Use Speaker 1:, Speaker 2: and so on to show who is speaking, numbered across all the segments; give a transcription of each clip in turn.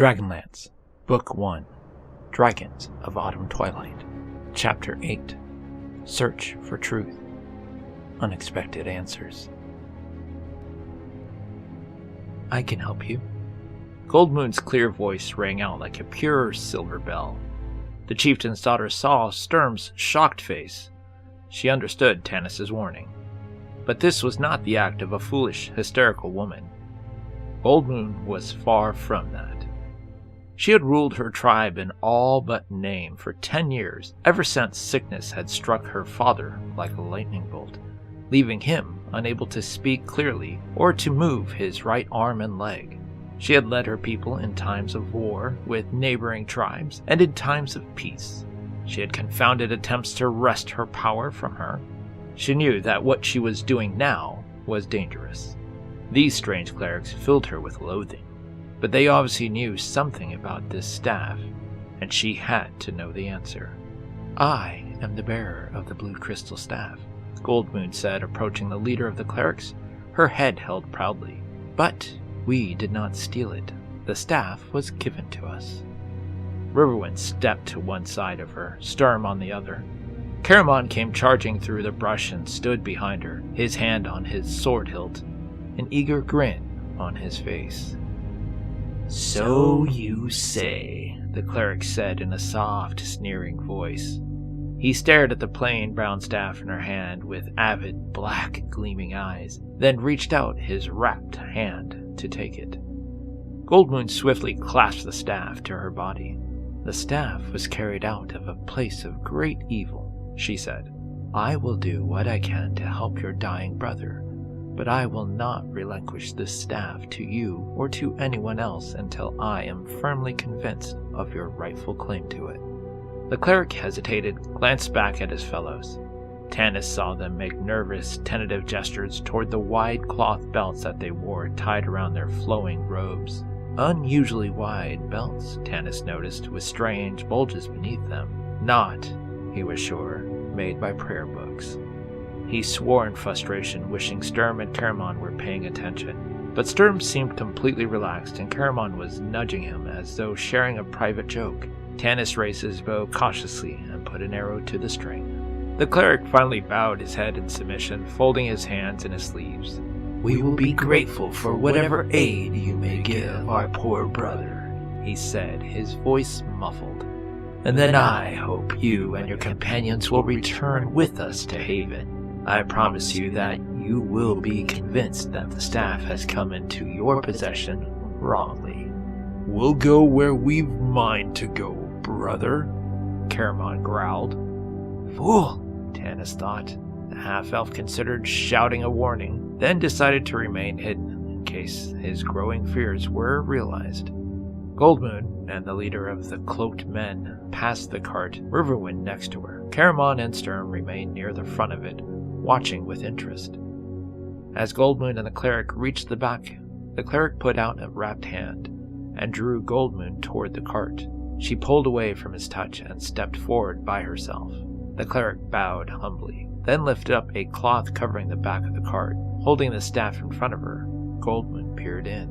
Speaker 1: Dragonlance, Book 1, Dragons of Autumn Twilight, Chapter 8, Search for Truth, Unexpected Answers. I can help you. Goldmoon's clear voice rang out like a pure silver bell. The chieftain's daughter saw Sturm's shocked face. She understood Tanis's warning. But this was not the act of a foolish, hysterical woman. Goldmoon was far from that. She had ruled her tribe in all but name for 10 years, ever since sickness had struck her father like a lightning bolt, leaving him unable to speak clearly or to move his right arm and leg. She had led her people in times of war with neighboring tribes and in times of peace. She had confounded attempts to wrest her power from her. She knew that what she was doing now was dangerous. These strange clerics filled her with loathing. But they obviously knew something about this staff, and she had to know the answer. I am the bearer of the blue crystal staff, Goldmoon said, approaching the leader of the clerics, her head held proudly. But we did not steal it. The staff was given to us. Riverwind stepped to one side of her, Sturm on the other. Caramon came charging through the brush and stood behind her, his hand on his sword hilt, an eager grin on his face.
Speaker 2: So you say,
Speaker 1: the cleric said in a soft, sneering voice. He stared at the plain brown staff in her hand with avid, black, gleaming eyes, then reached out his wrapped hand to take it. Goldmoon swiftly clasped the staff to her body. The staff was carried out of a place of great evil, she said. I will do what I can to help your dying brother, but I will not relinquish this staff to you or to anyone else until I am firmly convinced of your rightful claim to it. The cleric hesitated, glanced back at his fellows. Tanis saw them make nervous, tentative gestures toward the wide cloth belts that they wore tied around their flowing robes. Unusually wide belts, Tanis noticed, with strange bulges beneath them. Not, he was sure, made by prayer books. He swore in frustration, wishing Sturm and Caramon were paying attention. But Sturm seemed completely relaxed, and Caramon was nudging him as though sharing a private joke. Tanis raised his bow cautiously and put an arrow to the string. The cleric finally bowed his head in submission, folding his hands in his sleeves.
Speaker 2: We will be grateful for whatever aid you may give our poor brother, he said, his voice muffled. And then I hope you and your companions will return with us to Haven. I promise you that you will be convinced that the staff has come into your possession wrongly.
Speaker 3: We'll go where we've mind to go, brother, Caramon growled.
Speaker 1: Fool, Tanis thought. The half-elf considered shouting a warning, then decided to remain hidden in case his growing fears were realized. Goldmoon and the leader of the cloaked men passed the cart, Riverwind next to her. Caramon and Sturm remained near the front of it, watching with interest. As Goldmoon and the cleric reached the back, the cleric put out a wrapped hand and drew Goldmoon toward the cart. She pulled away from his touch and stepped forward by herself. The cleric bowed humbly, then lifted up a cloth covering the back of the cart. Holding the staff in front of her, Goldmoon peered in.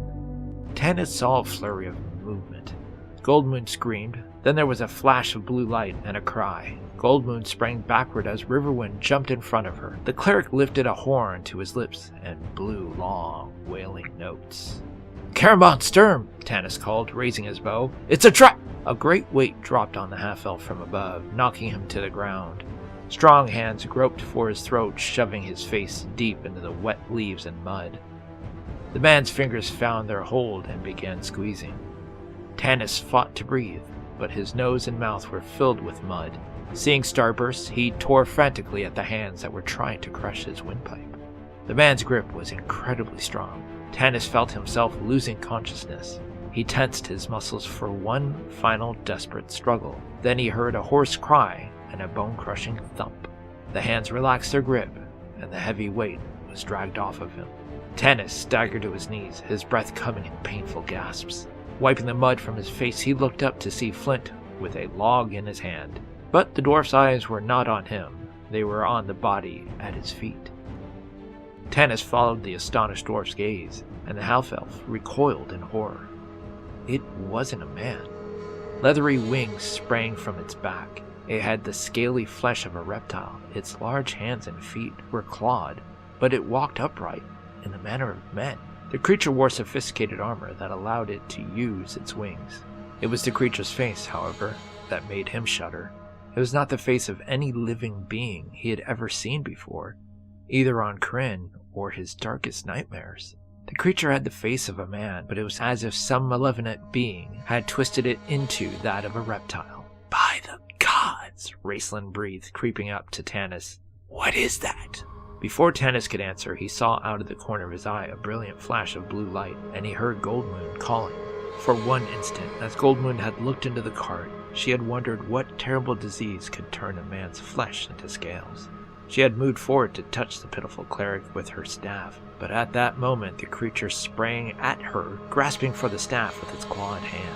Speaker 1: Tanis saw a flurry of movement. Goldmoon screamed, then there was a flash of blue light and a cry. Goldmoon sprang backward as Riverwind jumped in front of her. The cleric lifted a horn to his lips and blew long, wailing notes. Caramon, Sturm, Tanis called, raising his bow. It's a trap! A great weight dropped on the half-elf from above, knocking him to the ground. Strong hands groped for his throat, shoving his face deep into the wet leaves and mud. The man's fingers found their hold and began squeezing. Tanis fought to breathe, but his nose and mouth were filled with mud. Seeing starbursts, he tore frantically at the hands that were trying to crush his windpipe. The man's grip was incredibly strong. Tanis felt himself losing consciousness. He tensed his muscles for one final desperate struggle. Then he heard a hoarse cry and a bone-crushing thump. The hands relaxed their grip, and the heavy weight was dragged off of him. Tanis staggered to his knees, his breath coming in painful gasps. Wiping the mud from his face, he looked up to see Flint with a log in his hand. But the dwarf's eyes were not on him. They were on the body at his feet. Tanis followed the astonished dwarf's gaze, and the half-elf recoiled in horror. It wasn't a man. Leathery wings sprang from its back. It had the scaly flesh of a reptile. Its large hands and feet were clawed, but it walked upright in the manner of men. The creature wore sophisticated armor that allowed it to use its wings. It was the creature's face, however, that made him shudder. It was not the face of any living being he had ever seen before, either on Kryn or his darkest nightmares. The creature had the face of a man, but it was as if some malevolent being had twisted it into that of a reptile. "By the gods," Raistlin breathed, creeping up to Tanis. "What is that?" Before Tanis could answer, he saw out of the corner of his eye a brilliant flash of blue light, and he heard Goldmoon calling. For one instant, as Goldmoon had looked into the cart, she had wondered what terrible disease could turn a man's flesh into scales. She had moved forward to touch the pitiful cleric with her staff, but at that moment the creature sprang at her, grasping for the staff with its clawed hand.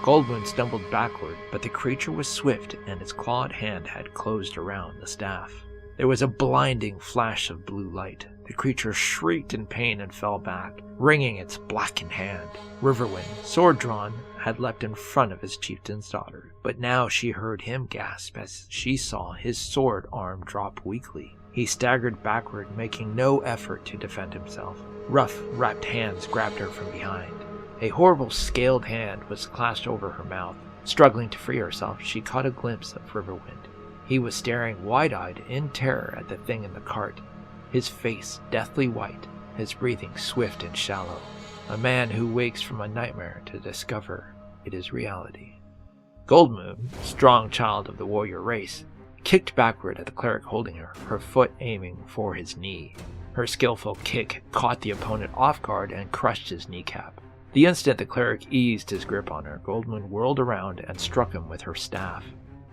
Speaker 1: Goldmoon stumbled backward, but the creature was swift, and its clawed hand had closed around the staff. There was a blinding flash of blue light. The creature shrieked in pain and fell back, wringing its blackened hand. Riverwind, sword drawn, had leapt in front of his chieftain's daughter, but now she heard him gasp as she saw his sword arm drop weakly. He staggered backward, making no effort to defend himself. Rough, wrapped hands grabbed her from behind. A horrible scaled hand was clasped over her mouth. Struggling to free herself, she caught a glimpse of Riverwind. He was staring wide-eyed in terror at the thing in the cart, his face deathly white, his breathing swift and shallow. A man who wakes from a nightmare to discover it is reality. Goldmoon, strong child of the warrior race, kicked backward at the cleric holding her, her foot aiming for his knee. Her skillful kick caught the opponent off guard and crushed his kneecap. The instant the cleric eased his grip on her, Goldmoon whirled around and struck him with her staff.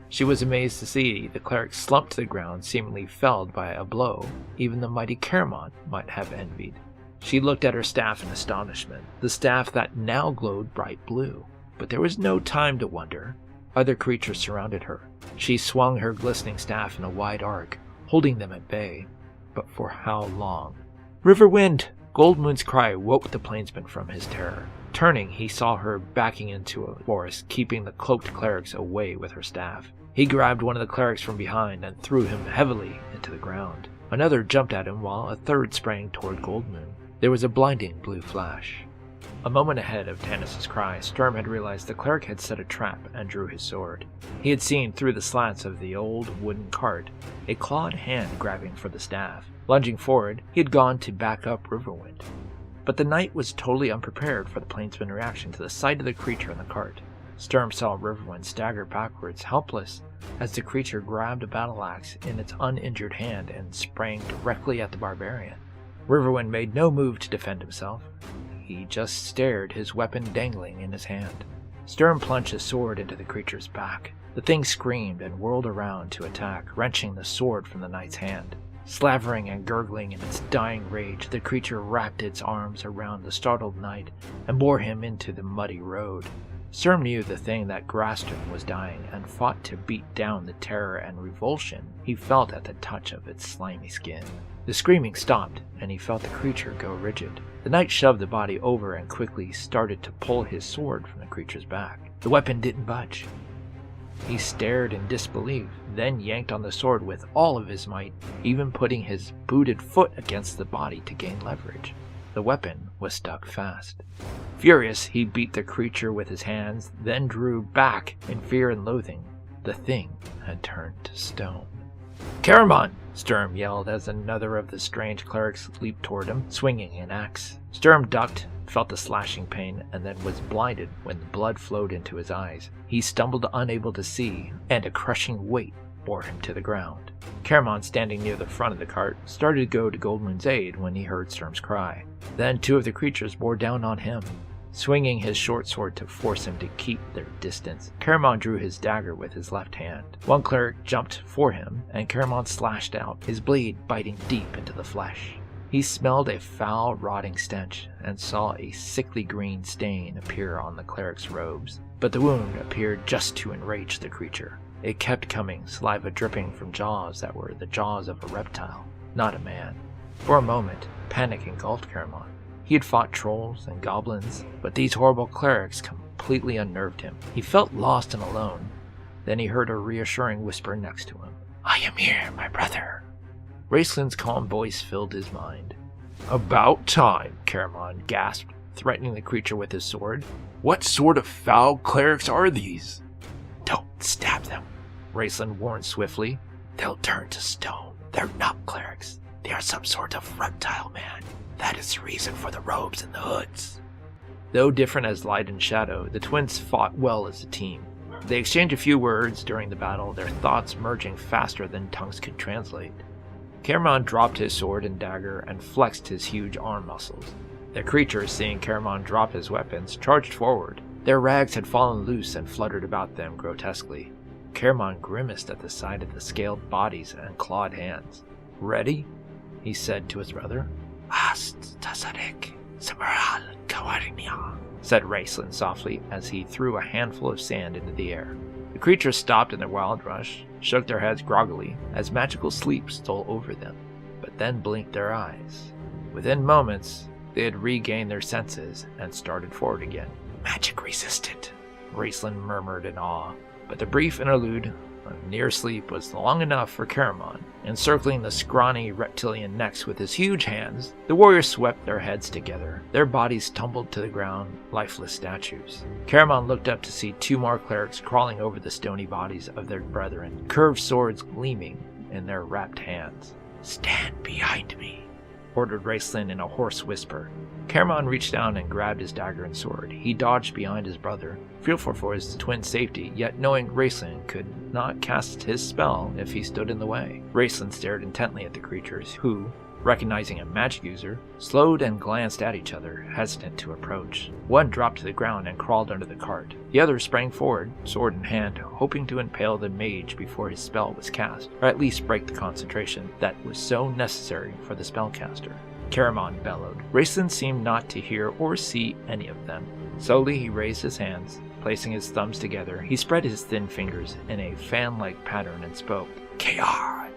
Speaker 1: She was amazed to see the cleric slump to the ground, seemingly felled by a blow even the mighty Caramon might have envied. She looked at her staff in astonishment, the staff that now glowed bright blue. But there was no time to wonder. Other creatures surrounded her. She swung her glistening staff in a wide arc, holding them at bay. But for how long? "Riverwind!" Goldmoon's cry woke the plainsman from his terror. Turning, he saw her backing into a forest, keeping the cloaked clerics away with her staff. He grabbed one of the clerics from behind and threw him heavily into the ground. Another jumped at him while a third sprang toward Goldmoon. There was a blinding blue flash. A moment ahead of Tanis' cry, Sturm had realized the cleric had set a trap and drew his sword. He had seen through the slats of the old wooden cart a clawed hand grabbing for the staff. Lunging forward, he had gone to back up Riverwind. But the knight was totally unprepared for the plainsman's reaction to the sight of the creature in the cart. Sturm saw Riverwind stagger backwards, helpless, as the creature grabbed a battle axe in its uninjured hand and sprang directly at the barbarian. Riverwind made no move to defend himself. He just stared, his weapon dangling in his hand. Sturm plunged his sword into the creature's back. The thing screamed and whirled around to attack, wrenching the sword from the knight's hand. Slavering and gurgling in its dying rage, the creature wrapped its arms around the startled knight and bore him into the muddy road. Sturm knew the thing that grasped him was dying and fought to beat down the terror and revulsion he felt at the touch of its slimy skin. The screaming stopped, and he felt the creature go rigid. The knight shoved the body over and quickly started to pull his sword from the creature's back. The weapon didn't budge. He stared in disbelief, then yanked on the sword with all of his might, even putting his booted foot against the body to gain leverage. The weapon was stuck fast. Furious, he beat the creature with his hands, then drew back in fear and loathing. The thing had turned to stone. "Caramon!" Sturm yelled as another of the strange clerics leaped toward him, swinging an axe. Sturm ducked, felt the slashing pain, and then was blinded when the blood flowed into his eyes. He stumbled, unable to see, and a crushing weight bore him to the ground. Caramon, standing near the front of the cart, started to go to Goldmoon's aid when he heard Sturm's cry. Then two of the creatures bore down on him, swinging his short sword to force him to keep their distance. Caramon drew his dagger with his left hand. One cleric jumped for him, and Caramon slashed out, his blade biting deep into the flesh. He smelled a foul, rotting stench and saw a sickly green stain appear on the cleric's robes. But the wound appeared just to enrage the creature. It kept coming, saliva dripping from jaws that were the jaws of a reptile, not a man. For a moment, panic engulfed Caramon. He had fought trolls and goblins, but these horrible clerics completely unnerved him. He felt lost and alone. Then he heard a reassuring whisper next to him.
Speaker 2: I am here, my brother.
Speaker 1: Raceland's calm voice filled his mind.
Speaker 3: About time,
Speaker 1: Caramon gasped, threatening the creature with his sword.
Speaker 3: What sort of foul clerics are these?
Speaker 2: Don't stab them,
Speaker 1: Raceland warned swiftly.
Speaker 2: They'll turn to stone. They're not clerics. They are some sort of reptile man. That is the reason for the robes and the hoods.
Speaker 1: Though different as light and shadow, the twins fought well as a team. They exchanged a few words during the battle, their thoughts merging faster than tongues could translate. Caramon dropped his sword and dagger and flexed his huge arm muscles. The creatures, seeing Caramon drop his weapons, charged forward. Their rags had fallen loose and fluttered about them grotesquely. Caramon grimaced at the sight of the scaled bodies and clawed hands. Ready? He said to his brother.
Speaker 2: Tasarek, Samaral, Kawarnia,
Speaker 1: said Raceland softly as he threw a handful of sand into the air. The creatures stopped in their wild rush, shook their heads groggily as magical sleep stole over them, but then blinked their eyes. Within moments, they had regained their senses and started forward again.
Speaker 2: Magic resistant,
Speaker 1: Raceland murmured in awe, but the brief interlude of near sleep was long enough for Caramon. Encircling the scrawny reptilian necks with his huge hands, the warriors swept their heads together. Their bodies tumbled to the ground, lifeless statues. Caramon looked up to see two more clerics crawling over the stony bodies of their brethren, curved swords gleaming in their wrapped hands.
Speaker 2: Stand behind me,
Speaker 1: ordered Raceland in a hoarse whisper. Caramon reached down and grabbed his dagger and sword. He dodged behind his brother, fearful for his twin's safety, yet knowing Raceland could not cast his spell if he stood in the way. Raceland stared intently at the creatures, who, recognizing a magic user, slowed and glanced at each other, hesitant to approach. One dropped to the ground and crawled under the cart. The other sprang forward, sword in hand, hoping to impale the mage before his spell was cast, or at least break the concentration that was so necessary for the spellcaster. Caramon bellowed. Raceland seemed not to hear or see any of them. Slowly he raised his hands. Placing his thumbs together, he spread his thin fingers in a fan-like pattern and spoke.
Speaker 2: Kr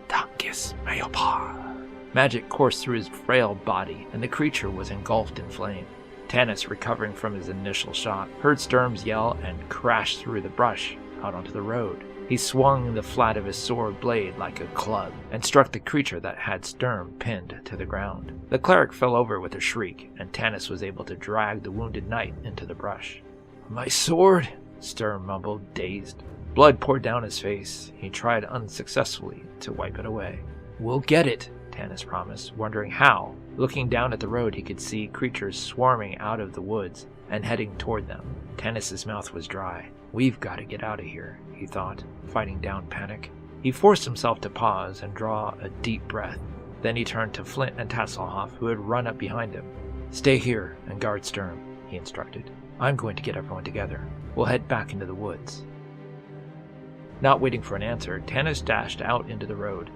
Speaker 2: Dankis Mayopar.
Speaker 1: Magic coursed through his frail body, and the creature was engulfed in flame. Tanis, recovering from his initial shock, heard Sturms yell and crash through the brush out onto the road. He swung the flat of his sword blade like a club and struck the creature that had Sturm pinned to the ground. The cleric fell over with a shriek, and Tanis was able to drag the wounded knight into the brush.
Speaker 3: My sword,
Speaker 1: Sturm mumbled, dazed. Blood poured down his face. He tried unsuccessfully to wipe it away. We'll get it, Tanis promised, wondering how. Looking down at the road, he could see creatures swarming out of the woods and heading toward them. Tanis's mouth was dry. We've got to get out of here, he thought, fighting down panic. He forced himself to pause and draw a deep breath. Then he turned to Flint and Tasselhoff, who had run up behind him. Stay here and guard Sturm, he instructed. I'm going to get everyone together. We'll head back into the woods. Not waiting for an answer, Tanis dashed out into the road.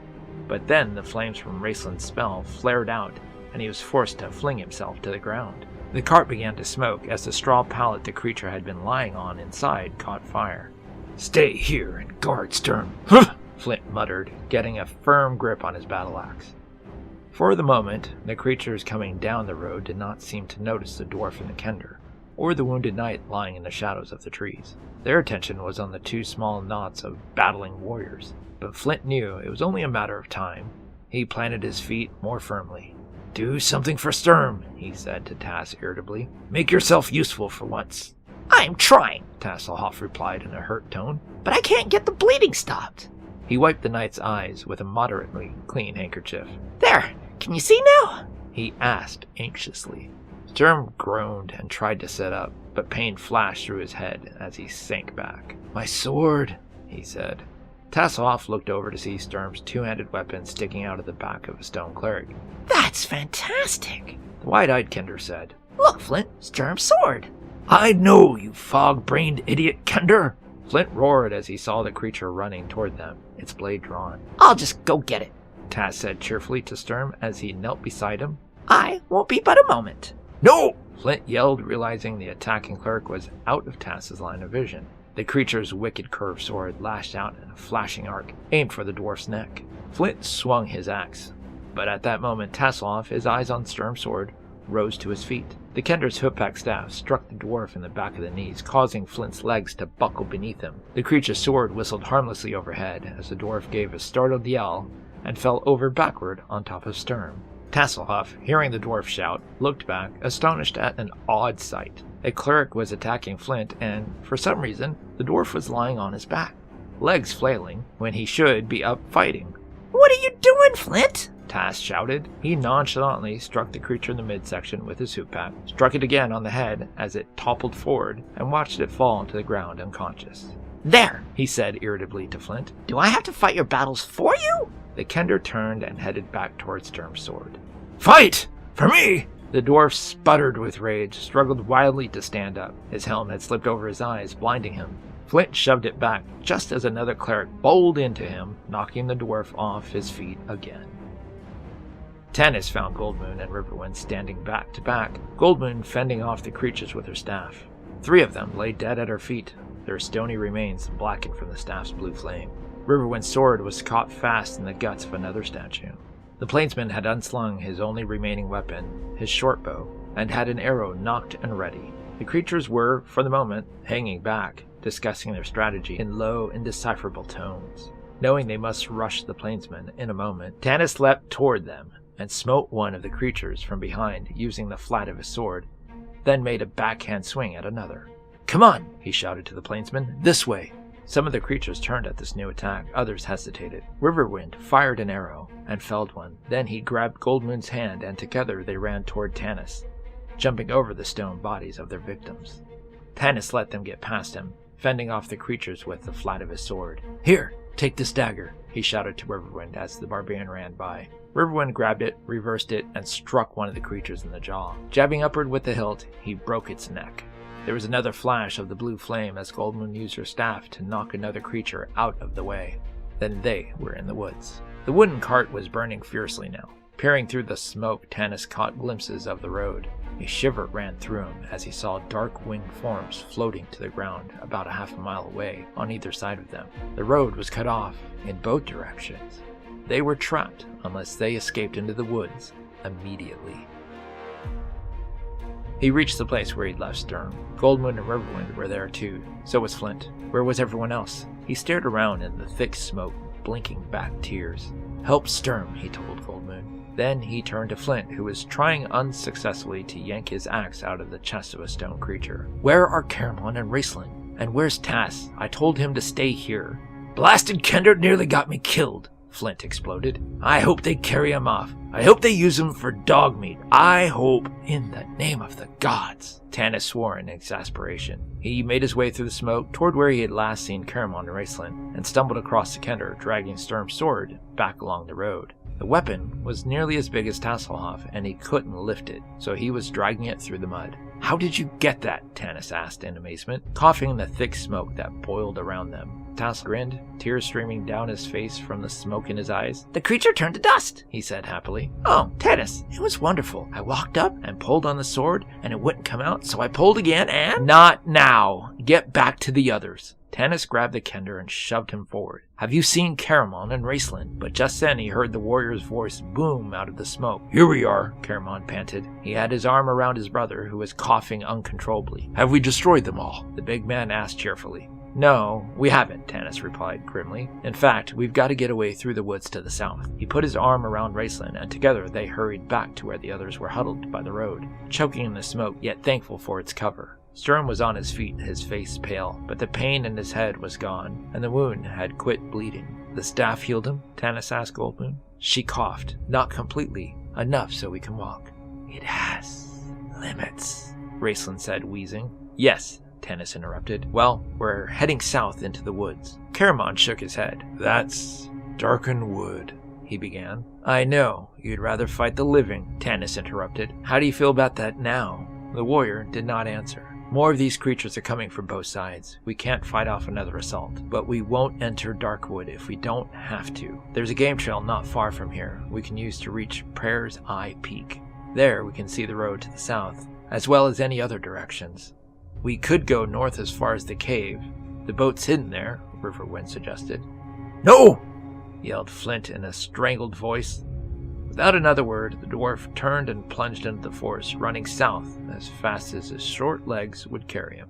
Speaker 1: But then the flames from Raceland's spell flared out, and he was forced to fling himself to the ground. The cart began to smoke as the straw pallet the creature had been lying on inside caught fire.
Speaker 3: Stay here and guard Sturm,
Speaker 1: Flint muttered, getting a firm grip on his battle axe. For the moment, the creatures coming down the road did not seem to notice the dwarf and the kender, or the wounded knight lying in the shadows of the trees. Their attention was on the two small knots of battling warriors, but Flint knew it was only a matter of time. He planted his feet more firmly. Do something for Sturm, he said to Tass irritably. Make yourself useful for once.
Speaker 4: I'm trying,
Speaker 1: Tasselhoff replied in a hurt tone.
Speaker 4: But I can't get the bleeding stopped.
Speaker 1: He wiped the knight's eyes with a moderately clean handkerchief.
Speaker 4: There, can you see now?
Speaker 1: He asked anxiously. Sturm groaned and tried to sit up, but pain flashed through his head as he sank back. My sword, he said. Tasselhoff looked over to see Sturm's two-handed weapon sticking out of the back of a stone cleric.
Speaker 4: That's fantastic,
Speaker 1: the wide-eyed kender said.
Speaker 4: Look, Flint, Sturm's sword.
Speaker 3: I know, you fog-brained idiot, Kender.
Speaker 1: Flint roared as he saw the creature running toward them, its blade drawn.
Speaker 4: I'll just go get it,
Speaker 1: Tass said cheerfully to Sturm as he knelt beside him.
Speaker 4: I won't be but a moment.
Speaker 3: No!
Speaker 1: Flint yelled, realizing the attacking cleric was out of Tass's line of vision. The creature's wicked curved sword lashed out in a flashing arc, aimed for the dwarf's neck. Flint swung his axe, but at that moment Tasselhoff, his eyes on Sturm's sword, rose to his feet. The Kender's hookback staff struck the dwarf in the back of the knees, causing Flint's legs to buckle beneath him. The creature's sword whistled harmlessly overhead as the dwarf gave a startled yell and fell over backward on top of Sturm. Tasselhoff, hearing the dwarf shout, looked back, astonished at an odd sight. A cleric was attacking Flint, and, for some reason, the dwarf was lying on his back, legs flailing, when he should be up fighting.
Speaker 4: What are you doing, Flint?
Speaker 1: Tass shouted. He nonchalantly struck the creature in the midsection with his hookback, struck it again on the head as it toppled forward, and watched it fall to the ground unconscious.
Speaker 4: There,
Speaker 1: He said irritably to Flint.
Speaker 4: do I have to fight your battles for you?
Speaker 1: The Kender turned and headed back towards Sturm's sword.
Speaker 3: Fight! For me!
Speaker 1: The dwarf sputtered with rage, struggled wildly to stand up. His helm had slipped over his eyes, blinding him. Flint shoved it back just as another cleric bowled into him, knocking the dwarf off his feet again. Tanis found Goldmoon and Riverwind standing back to back, Goldmoon fending off the creatures with her staff. 3 of them lay dead at her feet, their stony remains blackened from the staff's blue flame. Riverwind's sword was caught fast in the guts of another statue. The plainsman had unslung his only remaining weapon, his shortbow, and had an arrow nocked and ready. The creatures were, for the moment, hanging back, discussing their strategy in low, indecipherable tones. Knowing they must rush the plainsman in a moment, Tanis leapt toward them and smote one of the creatures from behind using the flat of his sword, then made a backhand swing at another. "Come on," he shouted to the plainsman, "this way." Some of the creatures turned at this new attack, others hesitated. Riverwind fired an arrow and felled one. Then he grabbed Goldmoon's hand and together they ran toward Tanis, jumping over the stone bodies of their victims. Tanis let them get past him, fending off the creatures with the flat of his sword. "Here, take this dagger," he shouted to Riverwind as the barbarian ran by. Riverwind grabbed it, reversed it, and struck one of the creatures in the jaw. Jabbing upward with the hilt, he broke its neck. There was another flash of the blue flame as Goldmoon used her staff to knock another creature out of the way. Then they were in the woods. The wooden cart was burning fiercely now. Peering through the smoke, Tanis caught glimpses of the road. A shiver ran through him as he saw dark winged forms floating to the ground about a half a mile away on either side of them. The road was cut off in both directions. They were trapped unless they escaped into the woods immediately. He reached the place where he'd left Sturm. Goldmoon and Riverwind were there too. So was Flint. Where was everyone else? He stared around in the thick smoke, blinking back tears. "Help Sturm," he told Goldmoon. Then he turned to Flint, who was trying unsuccessfully to yank his axe out of the chest of a stone creature. "Where are Caramon and Raceland? And where's Tass? I told him to stay here." "Blasted Kender nearly got me killed," Flint exploded. "I hope they carry him off. I hope they use him for dog meat. I hope, in the name of the gods." Tanis swore in exasperation. He made his way through the smoke toward where he had last seen Caramon and Raceland, and stumbled across the Kender, dragging Sturm's sword back along the road. The weapon was nearly as big as Tasselhoff, and he couldn't lift it, so he was dragging it through the mud. "How did you get that?" Tanis asked in amazement, coughing in the thick smoke that boiled around them. Tass grinned, tears streaming down his face from the smoke in his eyes.
Speaker 4: The creature turned to dust,
Speaker 1: he said happily.
Speaker 4: "Oh, Tanis, it was wonderful. I walked up and pulled on the sword, and it wouldn't come out, so I pulled again and—"
Speaker 1: "Not now! Get back to the others!" Tanis grabbed the Kender and shoved him forward. "Have you seen Caramon and Raceland?" But just then he heard the warrior's voice boom out of the smoke. "Here we are," Caramon panted. He had his arm around his brother, who was coughing uncontrollably. "Have we destroyed them all?" the big man asked cheerfully. "No, we haven't," Tanis replied grimly. "In fact, we've got to get away through the woods to the south." He put his arm around Raceland, and together they hurried back to where the others were huddled by the road, choking in the smoke, yet thankful for its cover. Sturm was on his feet, his face pale, but the pain in his head was gone, and the wound had quit bleeding. "The staff healed him?" Tanis asked Goldmoon. She coughed. "Not completely. Enough so we can walk."
Speaker 4: "It has limits,"
Speaker 1: Raceland said, wheezing. "Yes," Tanis interrupted. "Well, we're heading south into the woods." Caramon shook his head.
Speaker 3: "That's darkened wood,"
Speaker 1: he began. "I know. You'd rather fight the living," Tanis interrupted. "How do you feel about that now?" The warrior did not answer. "More of these creatures are coming from both sides. We can't fight off another assault, but we won't enter Darkwood if we don't have to. There's a game trail not far from here we can use to reach Prayer's Eye Peak. There we can see the road to the south, as well as any other directions. We could go north as far as the cave. The boat's hidden there," Riverwind suggested. "No!" yelled Flint in a strangled voice. Without another word, the dwarf turned and plunged into the forest, running south as fast as his short legs would carry him.